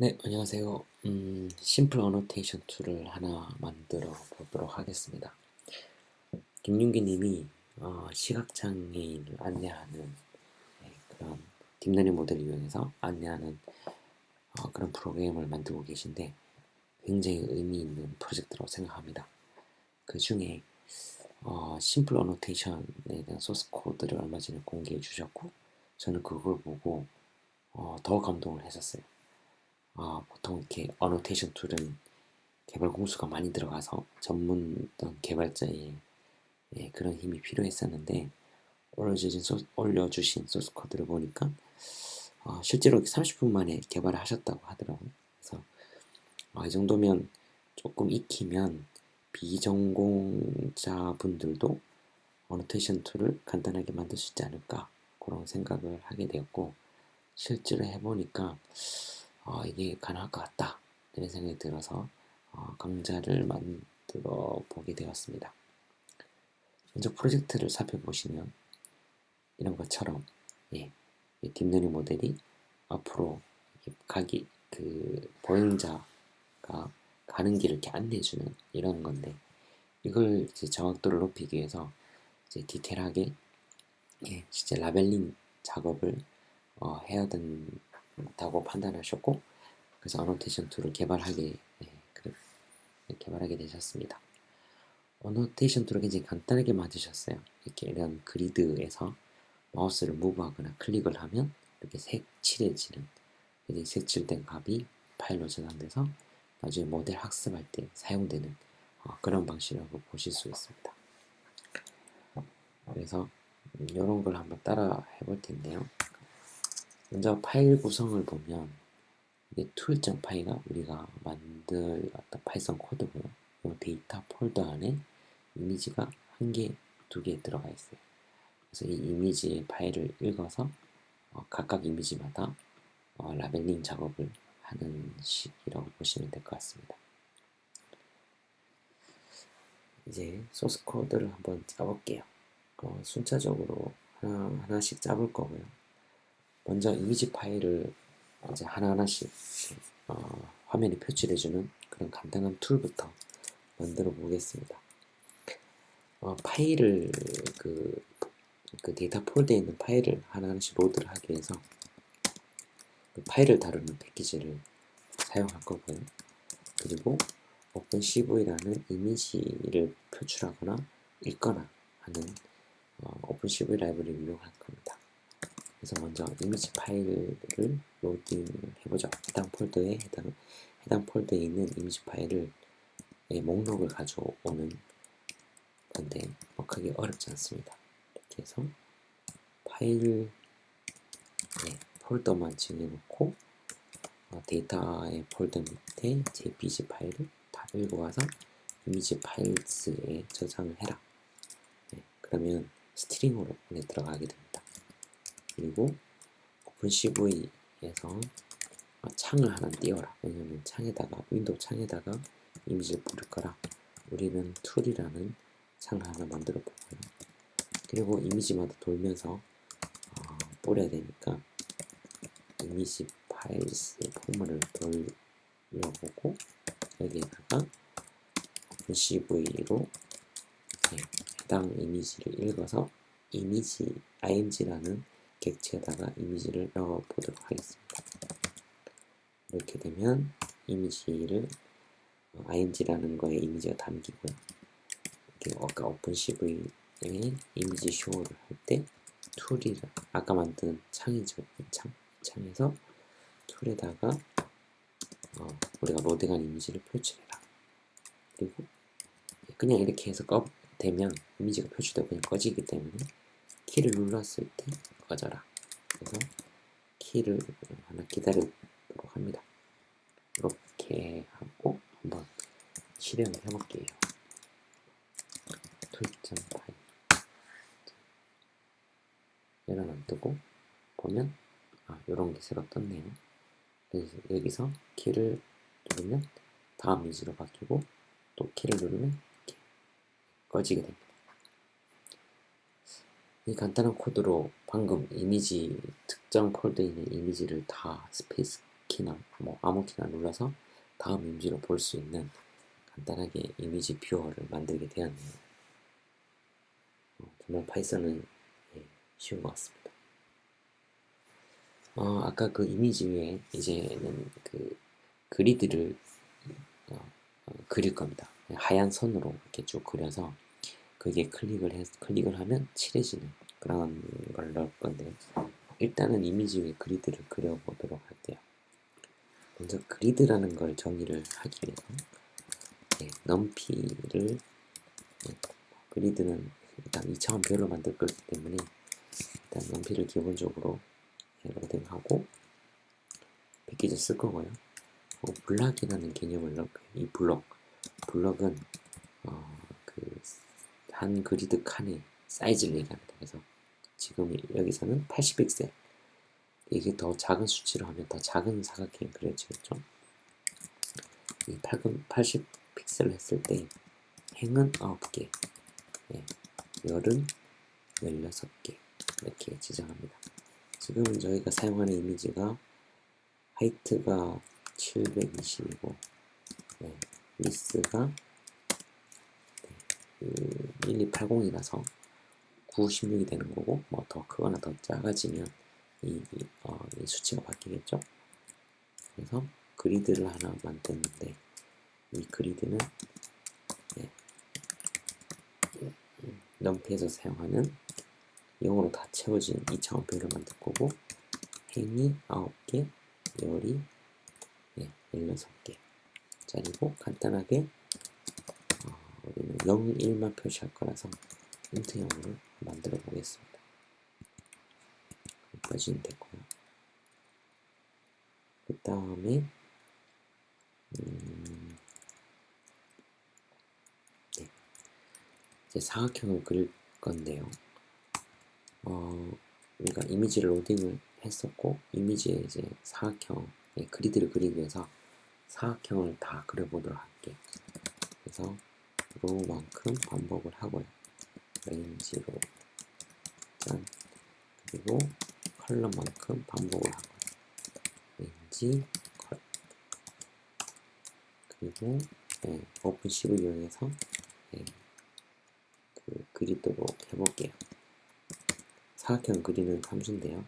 네, 안녕하세요. 심플 어노테이션 툴을 하나 만들어 보도록 하겠습니다. 김윤기 님이 시각장애인을 안내하는 그런 딥러닝 모델을 이용해서 안내하는 그런 프로그램을 만들고 계신데 굉장히 의미 있는 프로젝트라고 생각합니다. 그 중에 심플 어노테이션에 대한 소스 코드를 얼마 전에 공개해 주셨고 저는 그걸 보고 더 감동을 했었어요. 보통 이렇게 어노테이션 툴은 개발 공수가 많이 들어가서 전문 개발자의 그런 힘이 필요했었는데 올려주신 소스 코드를 보니까 실제로 30분 만에 개발을 하셨다고 하더라고요. 그래서 이 정도면 조금 익히면 비전공자분들도 어노테이션 툴을 간단하게 만들 수 있지 않을까 그런 생각을 하게 되었고 실제로 해보니까 이게 가능할 것 같다 이런 생각이 들어서 강좌를 만들어 보게 되었습니다. 먼저 프로젝트를 살펴보시면 이런 것처럼 이 딥러닝 모델이 앞으로 가기 보행자가 가는 길을 이렇게 안내해주는 이런 건데 이걸 이제 정확도를 높이기 위해서 이제 디테일하게 진짜 라벨링 작업을 해야 된다고 판단하셨고 그래서 어노테이션 툴을 개발하게 되셨습니다. 어노테이션 툴을 굉장히 간단하게 만드셨어요. 이렇게 이런 그리드에서 마우스를 무브하거나 클릭을 하면 이렇게 색칠해지는 색칠된 값이 파일로 저장돼서 나중에 모델 학습할 때 사용되는 그런 방식이라고 보실 수 있습니다. 그래서 이런 걸 한번 따라 해볼 텐데요. 먼저 파일 구성을 보면 이게 tool.py가 우리가 만들었던 파이썬 코드고요. 이 데이터 폴더 안에 이미지가 한 개, 두 개 들어가 있어요. 그래서 이 이미지의 파일을 읽어서 각각 이미지마다 라벨링 작업을 하는 식이라고 보시면 될 것 같습니다. 이제 소스 코드를 한번 짜볼게요. 순차적으로 하나씩 짜볼 거고요. 먼저 이미지 파일을 이제 하나하나씩 화면에 표출해주는 그런 간단한 툴부터 만들어 보겠습니다. 파일을 그 데이터 폴더에 있는 파일을 하나하나씩 로드를 하기 위해서 그 파일을 다루는 패키지를 사용할 거고요. 그리고 오픈CV라는 이미지를 표출하거나 읽거나 하는 오픈CV 라이브러리를 이용할 겁니다. 그래서 먼저 이미지 파일을 로딩을 해보죠. 해당 폴더에 있는 이미지 파일을 목록을 가져오는 건데 크게 어렵지 않습니다. 이렇게 해서 파일 폴더만 정해놓고 데이터의 폴더 밑에 JPG 파일을 다 읽어와서 이미지 파일스에 저장을 해라. 그러면 스트링으로 안에 들어가게 됩니다. 그리고 오픈CV에서 창을 하나 띄워라. 왜냐면 윈도우 창에다가 이미지를 뿌릴 거라. 우리는 툴이라는 창을 하나 만들어 보고요. 그리고 이미지마다 돌면서 뿌려야 되니까 이미지 파일스 포문을 돌려보고 여기에다가 OpenCV로 해당 이미지를 읽어서 이미지 img라는 객체에다가 이미지를 넣어보도록 하겠습니다. 이렇게 되면 이미지를 img라는 거에 이미지가 담기고요. 이렇게 아까 오픈CV에 이미지 쇼를 할 때 툴이라 아까 만든 창이죠. 이 창에서 툴에다가 우리가 로딩한 이미지를 표출해라. 그리고 그냥 이렇게 해서 되면 이미지가 표출되고 그냥 꺼지기 때문에 키를 눌렀을 때 꺼져라. 그래서 키를 하나 기다리도록 합니다. 이렇게 하고 한번 실행을 해볼게요. tool.py 얘는 안 뜨고 보면 이런 게 새로 떴네요. 그래서 여기서 키를 누르면 다음 이미지로 바뀌고 또 키를 누르면 이렇게 꺼지게 됩니다. 이 간단한 코드로 방금 이미지 특정 폴더에 있는 이미지를 다 스페이스 키나 뭐 아무 키나 눌러서 다음 이미지로 볼 수 있는 간단하게 이미지 뷰어를 만들게 되었네요. 정말 파이썬은 쉬운 것 같습니다. 아까 그 이미지 위에 이제는 그 그리드를 그릴 겁니다. 하얀 선으로 이렇게 쭉 그려서 그게 클릭을 하면 칠해지는 그런 걸 넣을 건데, 일단은 이미지 위에 그리드를 그려보도록 할게요. 먼저 그리드라는 걸 정의를 하기 위해서 넘피를 그리드는 일단 2차원 별로 만들 거기 때문에 일단 넘피를 기본적으로 로딩하고 패키지 쓸 거고요. 블락이라는 개념을 넣을 거예요. 이 블럭은 한 그리드 칸의 사이즈를 얘기합니다. 그래서 지금 여기서는 80픽셀, 이게 더 작은 수치로 하면 더 작은 사각형이 그려지겠죠. 이 80픽셀을 했을 때 행은 9개, 열은 16개 이렇게 지정합니다. 지금 저희가 사용하는 이미지가 하이트가 720이고 위스가 1280이라서 916이 되는 거고, 뭐 더 크거나 더 작아지면 이 수치가 바뀌겠죠. 그래서 그리드를 하나 만들었는데, 이 그리드는 넘피에서 사용하는 영어로 다 채워진 2차원 표를 만들 거고, 행이 9개, 열이 16개 짜리고, 간단하게 우리는 0, 1만 표시할 거라서 인트형으로 만들어 보겠습니다. 여기까지는 됐고요. 그 다음에 이제 사각형을 그릴 건데요. 우리가 이미지를 로딩을 했었고, 이미지에 이제 사각형 그리드를 그리기 위해서 사각형을 다 그려보도록 할게요. 그래서 로우만큼 반복을 하고요. 레인지로 짠, 그리고 컬럼만큼 반복을 하고요. 레인지 컬, 그리고 오픈CV 이용해서 그 그리도록 해볼게요. 사각형 그리는 함수인데요.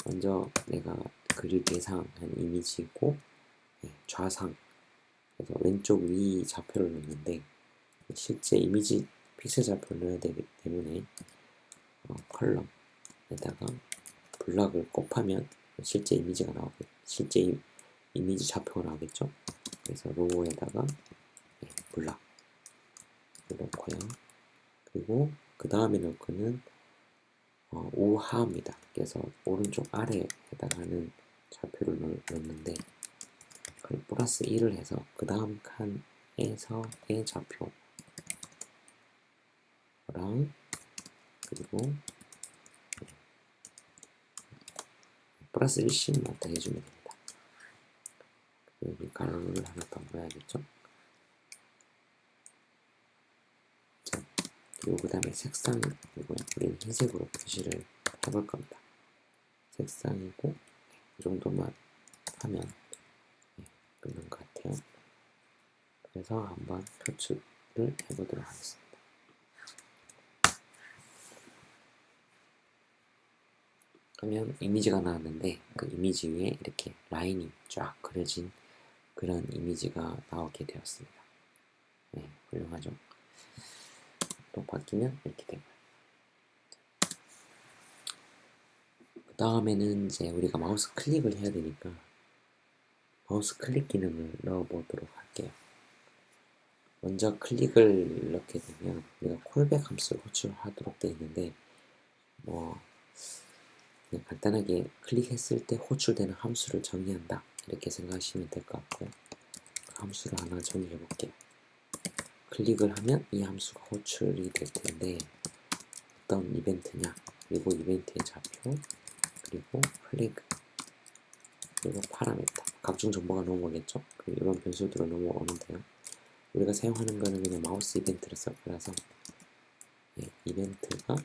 먼저 내가 그릴 대상한 이미지고 좌상, 그래서 왼쪽 위 좌표를 넣는데, 실제 이미지 픽셀 좌표를 넣어야 되기 때문에 컬럼에다가 블락을 곱하면 실제 이미지가 나오고 실제 이미지 좌표가 나오겠죠. 그래서 로우에다가 블락을 넣고요. 그리고 그 다음에 넣을 거는 우하입니다. 그래서 오른쪽 아래에 해당하는 좌표를 넣는데, 그걸 플러스 1을 해서 그 다음 칸에서의 좌표랑, 그리고 플러스 1씩만 더 해주면 됩니다. 여기 가로를 하나 더 넣어야겠죠. 자, 그리고 그 다음에 색상이고요. 우리는 흰색으로 표시를 해볼 겁니다. 색상이고 이 정도만 하면 끝난 것 같아요. 그래서 한번 표출을 해보도록 하겠습니다. 그러면 이미지가 나왔는데, 그 이미지 위에 이렇게 라인이 쫙 그려진 그런 이미지가 나오게 되었습니다. 훌륭하죠. 또 바뀌면 이렇게 됩니다. 그 다음에는 이제 우리가 마우스 클릭을 해야 되니까 마우스 클릭 기능을 넣어보도록 할게요. 먼저 클릭을 넣게 되면 우리가 콜백 함수를 호출하도록 되어 있는데, 그냥 간단하게 클릭했을 때 호출되는 함수를 정의한다, 이렇게 생각하시면 될 것 같고요. 그 함수를 하나 정의해 볼게요. 클릭을 하면 이 함수가 호출이 될 텐데, 어떤 이벤트냐, 그리고 이벤트의 좌표, 그리고 플래그, 그리고 파라미터, 각종 정보가 넘어오겠죠. 이런 변수들로 넘어오는데요. 우리가 사용하는 거는 그냥 마우스 이벤트를 쓸 거라서 이벤트가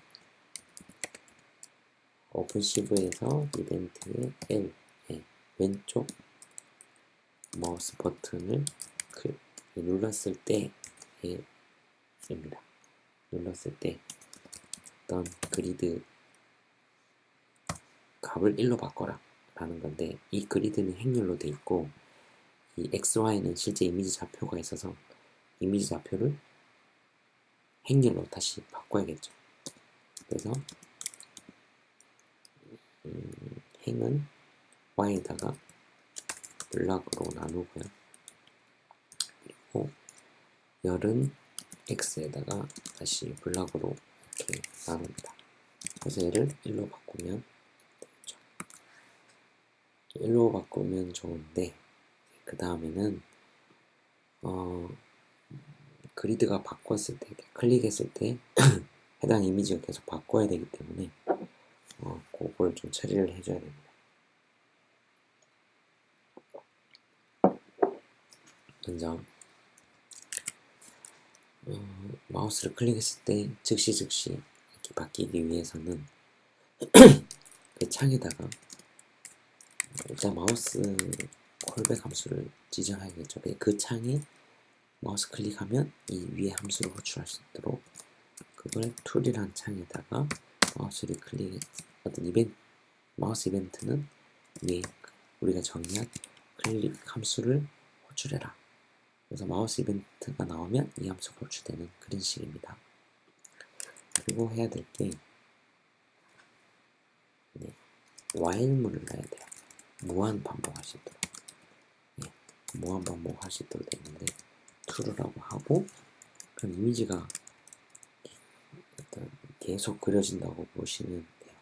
오픈CV에서 이벤트의 L, 왼쪽 마우스 버튼을 눌렀을 때입니다. 눌렀을 때 어떤 그리드 값을 1로 바꿔라 라는 건데, 이 그리드는 행렬로 돼 있고 이 XY는 실제 이미지 좌표가 있어서 이미지 좌표를 행렬로 다시 바꿔야겠죠. 그래서 행은 Y에다가 블락으로 나누고요. 그리고 열은 X에다가 다시 블락으로 이렇게 나눕니다. 그래서 얘를 1로 바꾸면 되겠죠. 1로 바꾸면 좋은데, 그 다음에는 그리드가 바꿨을 때, 클릭했을 때 해당 이미지가 계속 바꿔야 되기 때문에 그걸 좀 처리를 해줘야 됩니다. 먼저 마우스를 클릭했을 때 즉시 이렇게 바뀌기 위해서는 그 창에다가 일단 마우스 콜백 함수를 지정해야겠죠. 그 창에 마우스 클릭하면 이 위에 함수를 호출할 수 있도록 그걸 툴이란 창에다가 마우스를 어떤 마우스 이벤트는 위에 우리가 정의한 클릭 함수를 호출해라. 그래서 마우스 이벤트가 나오면 이 함수가 호출되는 그런 식입니다. 그리고 해야 될 게 while문을 넣어야 돼요. 무한 반복할 수 있도록. 무한 반복할 수 있도록 되어 있는데 true라고 하고, 그럼 이미지가 계속 그려진다고 보시면 돼요.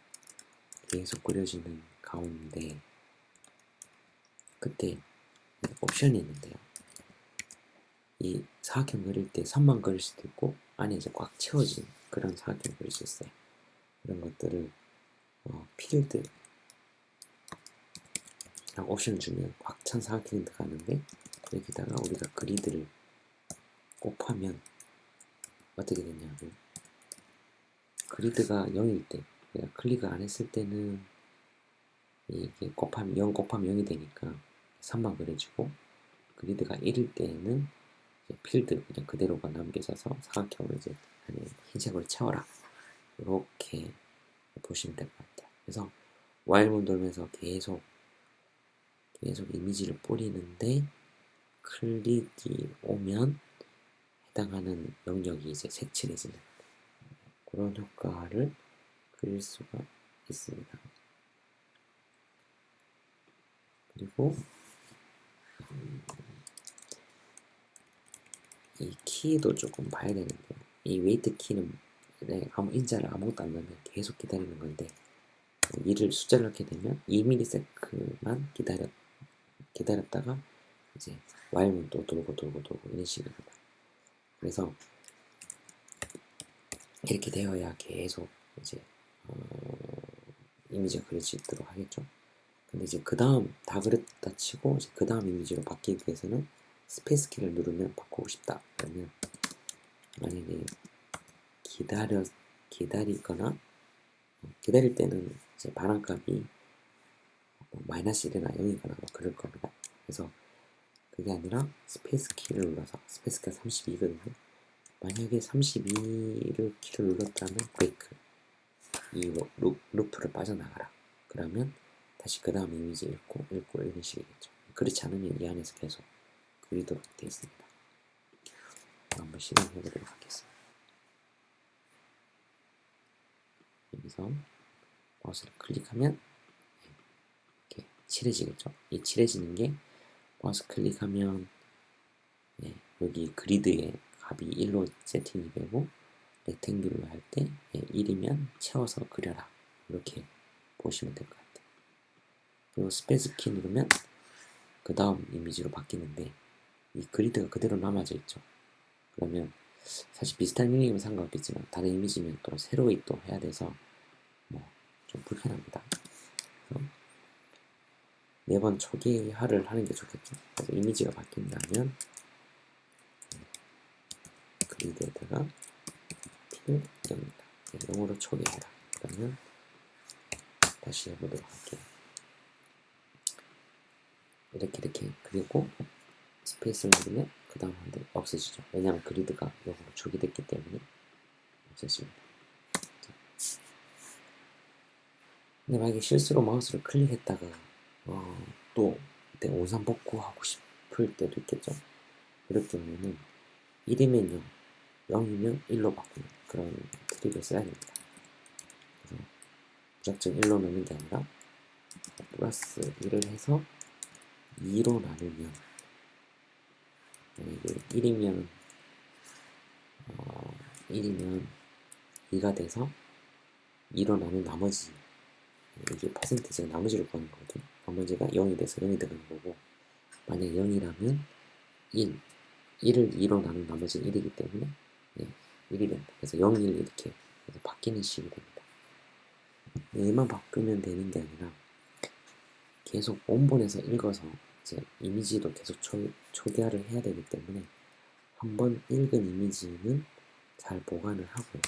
계속 그려지는 가운데 그때 옵션이 있는데요. 이 사각형 그릴 때 선만 그릴 수도 있고 안에 이제 꽉 채워진 그런 사각형 그릴 수 있어요. 그런 것들을 필드 라고 옵션을 주면 꽉 찬 사각형이 들어가는데, 여기다가 우리가 그리드를 곱하면 어떻게 되냐면, 그리드가 0일 때, 내가 클릭을 안 했을 때는 이게 0 곱하면 0이 되니까 3만 그려지고, 그리드가 1일 때는 이제 필드 그냥 그대로가 남겨져서 사각형을 이제 안에 흰색으로 채워라. 이렇게 보시면 될 것 같아요. 그래서 while문 돌면서 계속 이미지를 뿌리는데 클릭이 오면 해당하는 영역이 이제 색칠해지는 그런 효과를 그릴 수가 있습니다. 그리고 이 키도 조금 봐야 되는데요. 이 웨이트 키는 아무 인자를 아무것도 안 넣으면 계속 기다리는 건데, 이를 숫자를 넣게 되면 2ms만 기다렸다가 이제 while문 또 돌고 이런 식입니다. 그래서 이렇게 되어야 계속 이제 이미지가 그릴 수 있도록 하겠죠. 근데 이제 그 다음 다 그렸다 치고 이제 그 다음 이미지로 바뀌기 위해서는 스페이스 키를 누르면 바꾸고 싶다 그러면, 만약에 기다리거나 기다릴 때는 이제 반환값이 -1이나 0이거나 뭐 그럴 겁니다. 그래서 그게 아니라 스페이스 키를 눌러서, 스페이스 키가 32거든요. 만약에 32를 키를 눌렀다면 브레이크, 이 루프를 빠져나가라. 그러면 다시 그 다음 이미지 읽고 이런 식이겠죠. 그렇지 않으면 이 안에서 계속 그리도록 되어 있습니다. 한번 실행해 보도록 하겠습니다. 여기서 마우스를 클릭하면 이렇게 칠해지겠죠. 이 칠해지는 게 마우스 클릭하면 여기 그리드의 값이 1로 세팅이 되고, 렉탱귤로 할 때 1이면 채워서 그려라. 이렇게 보시면 될 것 같아요. 그리고 스페이스 키 누르면 그 다음 이미지로 바뀌는데 이 그리드가 그대로 남아져 있죠. 그러면 사실 비슷한 이미지면 상관없겠지만 다른 이미지면 또 새로이 또 해야 돼서 좀 불편합니다. 매번 초기화를 하는 게 좋겠죠. 그래서 이미지가 바뀐다면 그리드에다가 필 0이다. 0으로 초기화해라. 그러면 다시 해보도록 할게요. 이렇게 그리고 스페이스 누르면 그 다음 한대 없어지죠. 왜냐하면 그리드가 요거로 초기됐기 때문에 없어집니다. 근데 만약에 실수로 마우스를 클릭했다가 또 그때 원상복구하고 싶을 때도 있겠죠. 그럴 경우에는 1이면 0, 0이면 1로 바꾸는 그런 트릭을 써야 됩니다. 그래서 무작정 1로 넣는 게 아니라 플러스 1을 해서 2로 나누면 만약에 1이면 2가 돼서 2로 나눈 나머지 이게 퍼센티지가 나머지를 구하는 거거든요. 나머지가 0이 돼서 0이 들어가는 거고 만약 0이라면 1을 2로 나눈 나머지는 1이기 때문에 1이 된다. 그래서 0, 1 이렇게 바뀌는 식이 됩니다. 얘만 바꾸면 되는 게 아니라 계속 원본에서 읽어서 이제 이미지도 계속 초기화를 해야 되기 때문에 한번 읽은 이미지는 잘 보관을 하고요.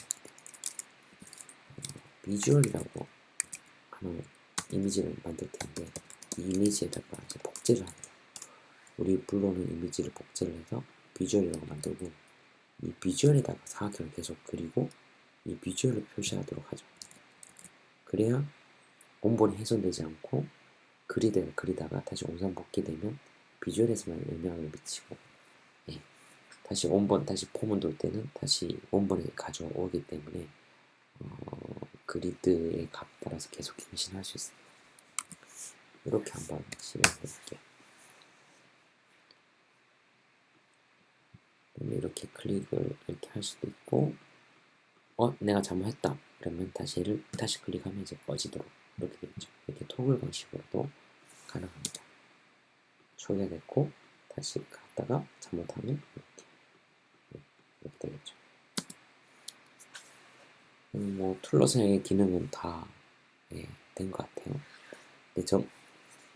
비주얼이라고 하는 이미지를 만들 텐데 이 이미지에다가 이제 복제를 합니다. 우리 불러오는 이미지를 복제를 해서 비주얼이라고 만들고 이 비주얼에다가 사각형을 계속 그리고 이 비주얼을 표시하도록 하죠. 그래야 원본이 훼손되지 않고 그리드를 그리다가 다시 원상복귀되면 비주얼에서만 영향을 미치고 다시 원본 다시 폼을 놓을 때는 다시 원본에 가져오기 때문에 그리드의 값 따라서 계속 갱신할 수 있습니다. 이렇게 한번 실행해 볼게요. 이렇게 클릭을 이렇게 할 수도 있고 내가 잘못했다 그러면 다시 클릭하면 이제 꺼지도록 이렇게 되겠죠. 이렇게 토글 방식으로도 가능합니다. 초기화됐고 다시 갔다가 잘못하면 이렇게 되겠죠. 뭐 툴러스의 기능은 다 된 것 같아요. 근데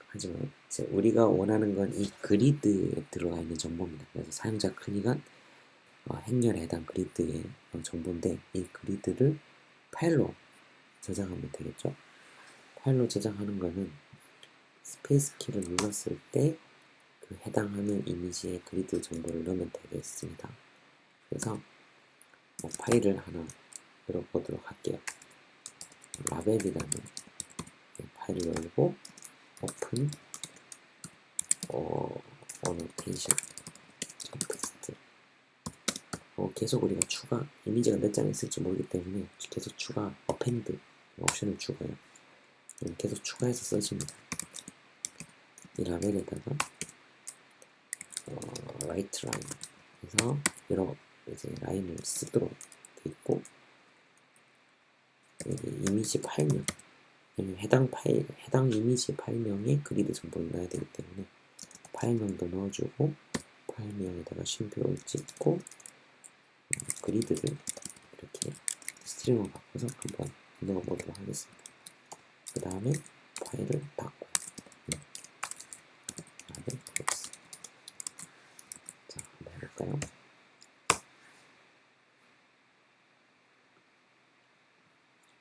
하지만 이제 우리가 원하는 건 이 그리드에 들어가 있는 정보입니다. 그래서 사용자 클릭한 행렬에 해당 그리드의 정보인데 이 그리드를 파일로 저장하면 되겠죠. 파일로 저장하는 거는 스페이스 키를 눌렀을 때 그 해당하는 이미지의 그리드 정보를 넣으면 되겠습니다. 그래서 파일을 하나 열어보도록 할게요. 라벨이라는 파일을 열고 오픈 어노테이션 텍스트 계속 우리가 추가 이미지가 몇 장 있을지 모르기 때문에 계속 추가 어펜드 옵션을 주고요. 계속 추가해서 써집니다. 이 라벨에다가 라이트 라인 해서 여러 이제 라인을 쓰도록 돼 있고 이미지 파일명 해당 이미지 파일명에 그리드 정보를 넣어야 되기 때문에 파일명도 넣어주고 파일명에다가 쉼표를 찍고 그리드를 이렇게 스트링으로 바꿔서 한번 넣어보도록 하겠습니다. 그 다음에 파일을 닫고 자, 한번 해볼까요?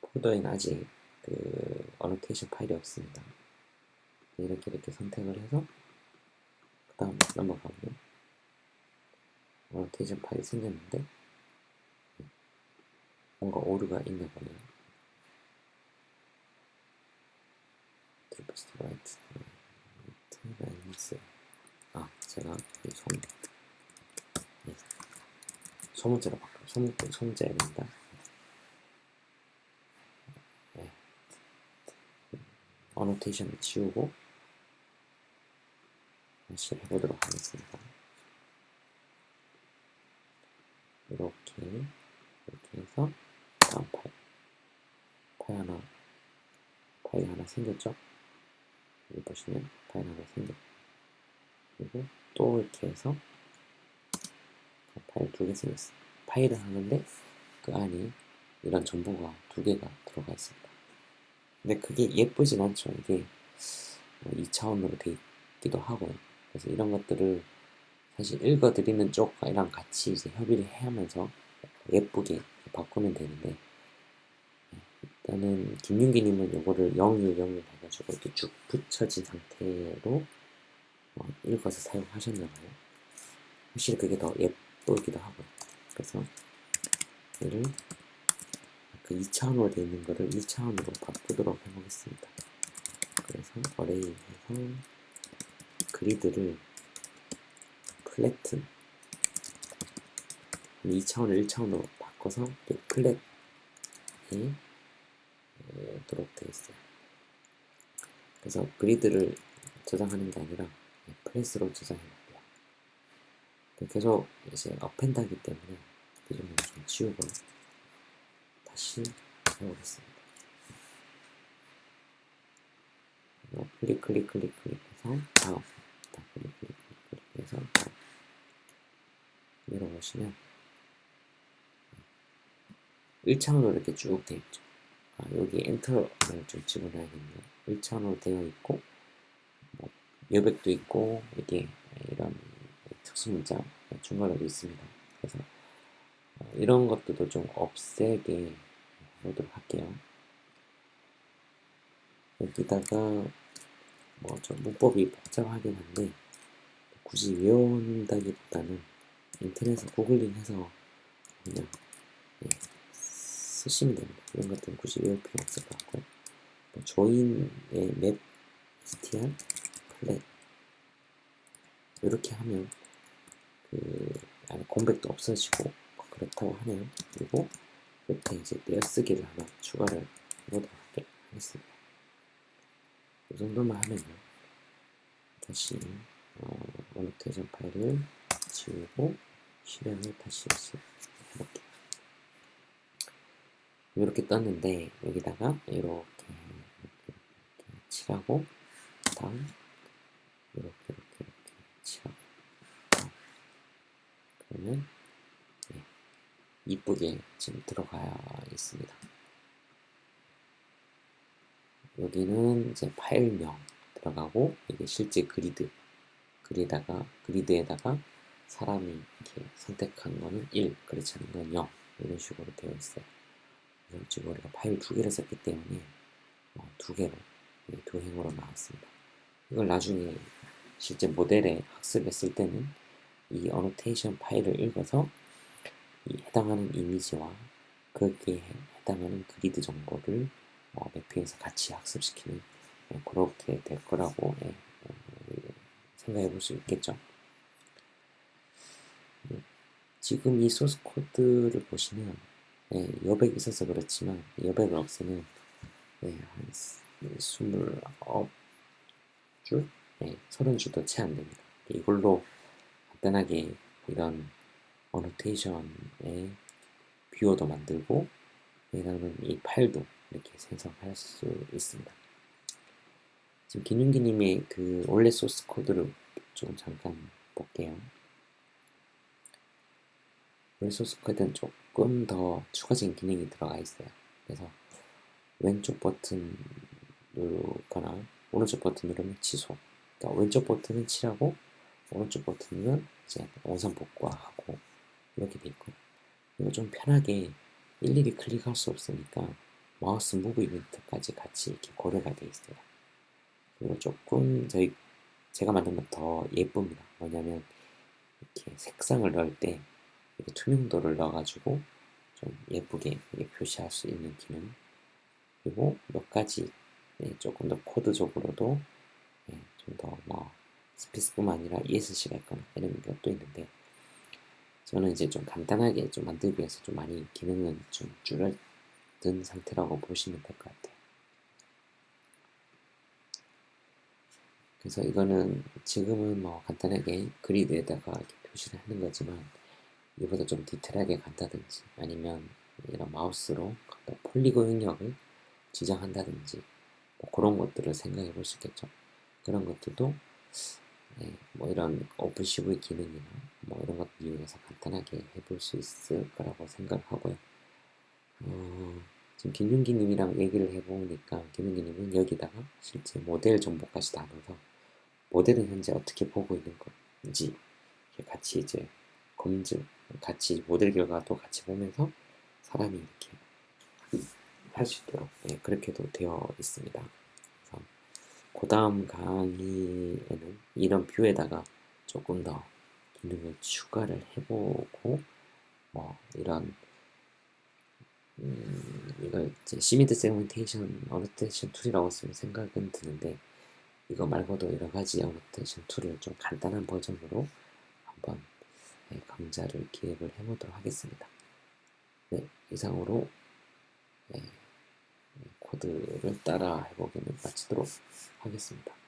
폴더에는 아직 그 어노테이션 파일이 없습니다. 이렇게 선택을 해서 그 다음 넘어가면 어노테이션 파일이 생겼는데 뭔가 오류가 있나 보네요. 트리플스 라이트 마이너스 제가 소문자로 바꿔 소문자야 됩니다. 어노테이션을 지우고 다시 해보도록 하겠습니다. 이렇게 해서 다음 파일 하나 생겼죠? 여기 보시면 파일 하나 생겼고 그리고 또 이렇게 해서 파일 2개 생겼어요. 파일을 하는데 그 안에 이런 정보가 2개가 들어가 있습니다. 근데 그게 예쁘진 않죠. 이게 2차원으로 돼 있기도 하고요. 그래서 이런 것들을 사실 읽어드리는 쪽이랑 같이 이제 협의를 해야면서 예쁘게 바꾸면 되는데 일단은 김윤기님은 요거를 010 해가지고 이렇게 쭉 붙여진 상태로 읽어서 사용하셨나봐요. 확실히 그게 더 예쁘기도 하고요. 그래서 얘를 그 2차원으로 되어 있는 거를 1차원으로 바꾸도록 해보겠습니다. 그래서 어레이에서 그리드를 플래튼 2차원을 1차원으로 바꿔서 플랫에 도록 되어 있어요. 그래서 그리드를 저장하는 게 아니라 플랫으로 저장해 볼게요. 계속 이제 어펜다기 때문에 이 정도 좀 지우고 다시 해보겠습니다. 클릭해서 다음, 클릭해서 다음. 열어보시면 1차원으로 이렇게 쭉 되어 있죠. 여기 엔터를 좀 집어넣어야겠네요. 1차원으로 되어 있고 여백도 있고 이게 이런 특수문자 중괄호도 있습니다. 그래서 이런 것들도 좀 없애게 해보도록 할게요. 여기다가 좀 문법이 복잡하긴 한데 굳이 외운다기보다는 인터넷에 구글링해서 그냥 쓰시면 됩니다. 이런 것들은 굳이 외울 필요 없을 것 같고요. 조인의 맵 str 플랫 이렇게 하면 그 안에 공백도 없어지고 그렇다고 하네요. 그리고 옆에 이제 떼어쓰기를 하나 추가를 해보도록 하겠습니다. 이 정도만 하면요. 다시 어노테이션 파일을 지우고 실행을 다시 해볼게요. 이렇게 떴는데 여기다가 이렇게 칠하고 다음 이렇게 칠하고 그러면 이쁘게 지금 들어가 있습니다. 여기는 이제 파일명 들어가고 이게 실제 그리드에다가 사람이 이렇게 선택한 거는 1, 그렇지 않은 건 0 이런 식으로 되어 있어요. 그래서 지금 우리가 파일 2개를 썼기 때문에 2개로 두 행으로 나왔습니다. 이걸 나중에 실제 모델에 학습했을 때는 이 어노테이션 파일을 읽어서 이 해당하는 이미지와 거기에 해당하는 그리드 정보를 매핑해서 같이 학습시키는 그렇게 될 거라고 생각해 볼 수 있겠죠. 지금 이 소스 코드를 보시면 여백이 있어서 그렇지만 여백을 없애면 한 29줄, 30줄도 채 안 됩니다. 이걸로 간단하게 이런 어노테이션의 뷰어도 만들고 해당하는 이 파일도 이렇게 생성할 수 있습니다. 지금 김윤기님의 그 원래 소스 코드를 좀 잠깐 볼게요. 원래 소스 코드는 조금 더 추가적인 기능이 들어가 있어요. 그래서 왼쪽 버튼 누르거나 오른쪽 버튼 누르면 취소. 그러니까 왼쪽 버튼은 칠하고 오른쪽 버튼은 이제 원상 복구하고 이렇게 돼 있고요. 이거 좀 편하게 일일이 클릭할 수 없으니까 마우스 무브 이벤트까지 같이 이렇게 고려가 돼 있어요. 그리고 조금 제가 만든 건 더 예쁩니다. 뭐냐면 이렇게 색상을 넣을 때 이렇게 투명도를 넣어가지고 좀 예쁘게 표시할 수 있는 기능. 그리고 몇 가지 조금 더 코드적으로도 좀 더 스페이스뿐만 아니라 ESC가 있거나 이런 것도 있는데 저는 이제 좀 간단하게 좀 만들기 위해서 좀 많이 기능은 좀 줄여둔 상태라고 보시면 될 것 같아요. 그래서 이거는 지금은 간단하게 그리드에다가 이렇게 표시를 하는 거지만 이보다 좀 디테일하게 간다든지 아니면 이런 마우스로 폴리곤 영역을 지정한다든지 그런 것들을 생각해 볼 수 있겠죠. 그런 것들도 이런 오픈CV 기능이나 이런 것들 이용해서 간단하게 해볼 수 있을 거라고 생각을 하고요. 지금 김윤기님이랑 얘기를 해보니까 김윤기님은 여기다가 실제 모델 정보까지 다 넣어서 모델은 현재 어떻게 보고 있는 건지 같이 이제 같이 모델 결과도 같이 보면서 사람이 이렇게 할 수 있도록 그렇게도 되어 있습니다. 그래서 그 다음 강의에는 이런 뷰에다가 조금 더 기능을 추가를 해보고 뭐 이런 이걸 이제 시미드 세그멘테이션 어노테이션 툴이라고 쓰면 생각은 드는데 이거 말고도 여러 가지 어노테이션 툴을 좀 간단한 버전으로 한번 강좌를 기획을 해보도록 하겠습니다. 네, 이상으로 코드를 따라 해보기는 마치도록 하겠습니다.